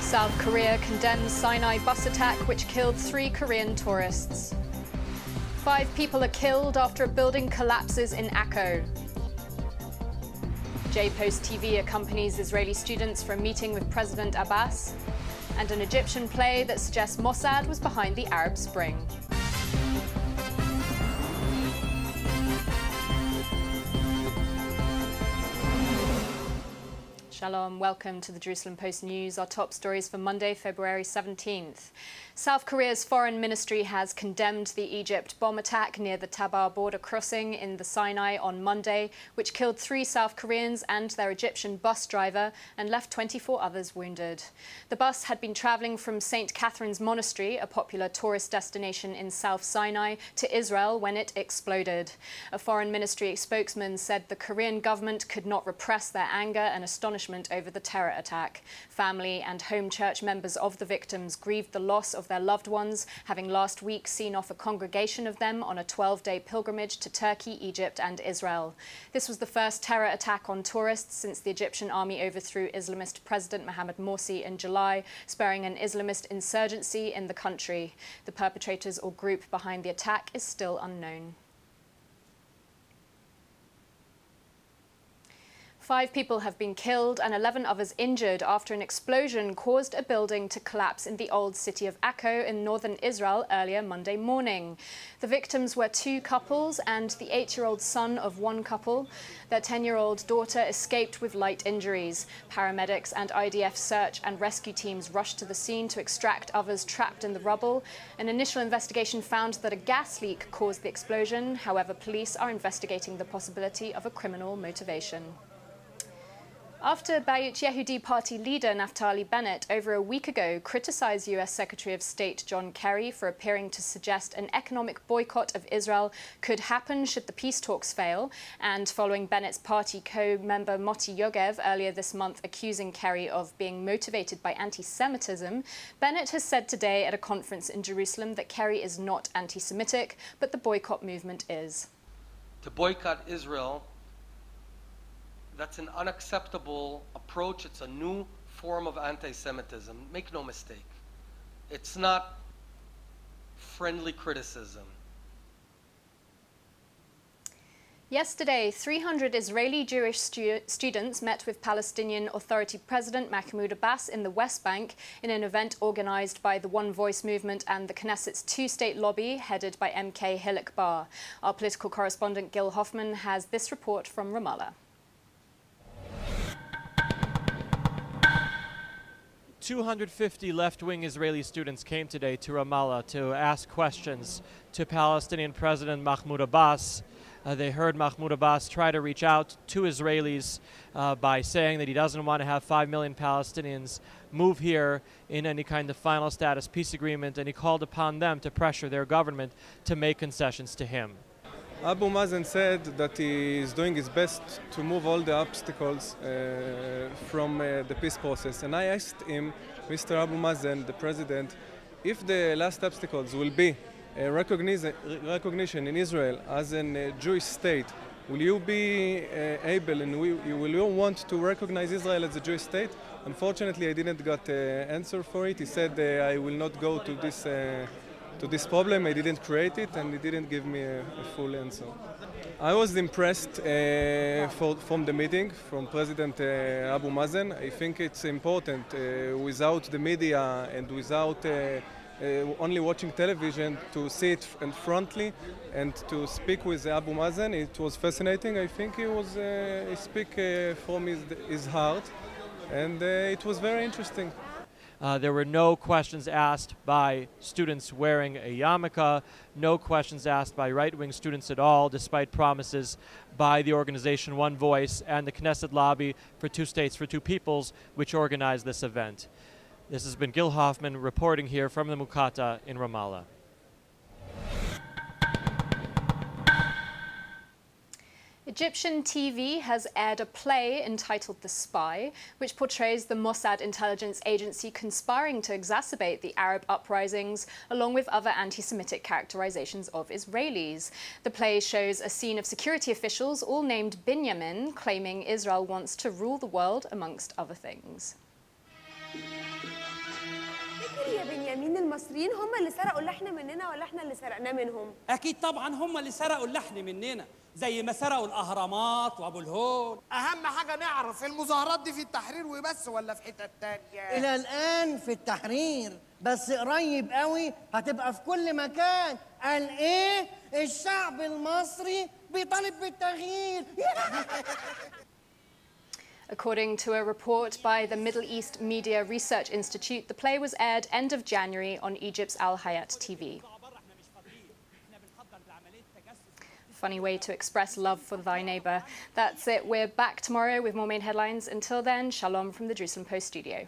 South Korea condemns Sinai bus attack which killed 3 Korean tourists. 5 people are killed after a building collapses in Akko. J-Post TV accompanies Israeli students for a meeting with President Abbas. And an Egyptian play that suggests Mossad was behind the Arab Spring. Shalom, welcome to the Jerusalem Post News. Our top stories for Monday, February 17th. South Korea's foreign ministry has condemned the Egypt bomb attack near the Tabar border crossing in the Sinai on Monday, which killed 3 South Koreans and their Egyptian bus driver and left 24 others wounded. The bus had been travelling from St. Catherine's Monastery, a popular tourist destination in South Sinai, to Israel when it exploded. A foreign ministry spokesman said the Korean government could not repress their anger and astonishment over the terror attack. Family and home church members of the victims grieved the loss of their loved ones, having last week seen off a congregation of them on a 12-day pilgrimage to Turkey, Egypt and Israel. This was the first terror attack on tourists since the Egyptian army overthrew Islamist President Mohamed Morsi in July, spurring an Islamist insurgency in the country. The perpetrators or group behind the attack is still unknown. 5 people have been killed and 11 others injured after an explosion caused a building to collapse in the old city of Akko in northern Israel earlier Monday morning. The victims were 2 couples and the 8-year-old son of one couple. Their 10-year-old daughter escaped with light injuries. Paramedics and IDF search and rescue teams rushed to the scene to extract others trapped in the rubble. An initial investigation found that a gas leak caused the explosion. However, police are investigating the possibility of a criminal motivation. After Bayit Yehudi party leader Naftali Bennett over a week ago criticized US Secretary of State John Kerry for appearing to suggest an economic boycott of Israel could happen should the peace talks fail, and following Bennett's party co-member Moti Yogev earlier this month accusing Kerry of being motivated by anti-Semitism, Bennett has said today at a conference in Jerusalem that Kerry is not anti-Semitic, but the boycott movement is. To boycott Israel, that's an unacceptable approach. It's a new form of anti-Semitism. Make no mistake. It's not friendly criticism. Yesterday, 300 Israeli Jewish students met with Palestinian Authority President Mahmoud Abbas in the West Bank in an event organized by the One Voice movement and the Knesset's two-state lobby headed by MK Hilek Bar. Our political correspondent Gil Hoffman has this report from Ramallah. 250 left-wing Israeli students came today to Ramallah to ask questions to Palestinian President Mahmoud Abbas. They heard Mahmoud Abbas try to reach out to Israelis by saying that he doesn't want to have 5 million Palestinians move here in any kind of final status peace agreement, and he called upon them to pressure their government to make concessions to him. Abu Mazen said that he is doing his best to move all the obstacles from the peace process. And I asked him, Mr. Abu Mazen, the president, if the last obstacles will be recognition in Israel as a Jewish state, will you be able and will you want to recognize Israel as a Jewish state? Unfortunately, I didn't get an answer for it. He said I will not go to this problem. I didn't create it, and he didn't give me a full answer. I was impressed from the meeting from President Abu Mazen. I think it's important without the media and without only watching television to see it in frontly and to speak with Abu Mazen. It was fascinating. I think he speak from his heart, and it was very interesting. There were no questions asked by students wearing a yarmulke, no questions asked by right-wing students at all, despite promises by the organization One Voice and the Knesset lobby for 2 states for 2 peoples, which organized this event. This has been Gil Hoffman reporting here from the Mukata in Ramallah. Egyptian TV has aired a play entitled The Spy, which portrays the Mossad intelligence agency conspiring to exacerbate the Arab uprisings, along with other anti-Semitic characterizations of Israelis. The play shows a scene of security officials, all named Binyamin, claiming Israel wants to rule the world, amongst other things. المصريين هم اللي سرقوا اللحن مننا ولا احنا اللي سرقناه منهم؟ اكيد طبعا هم اللي سرقوا اللحن مننا، زي ما سرقوا الاهرامات وابو الهول. اهم حاجه نعرف المظاهرات دي في التحرير وبس ولا في حتت تانية؟ الى الان في التحرير، بس قريب قوي هتبقى في كل مكان. قال ايه؟ الشعب المصري بيطالب بالتغيير. According to a report by the Middle East Media Research Institute, the play was aired end of January on Egypt's Al Hayat TV. Funny way to express love for thy neighbour. That's it. We're back tomorrow with more main headlines. Until then, shalom from the Jerusalem Post studio.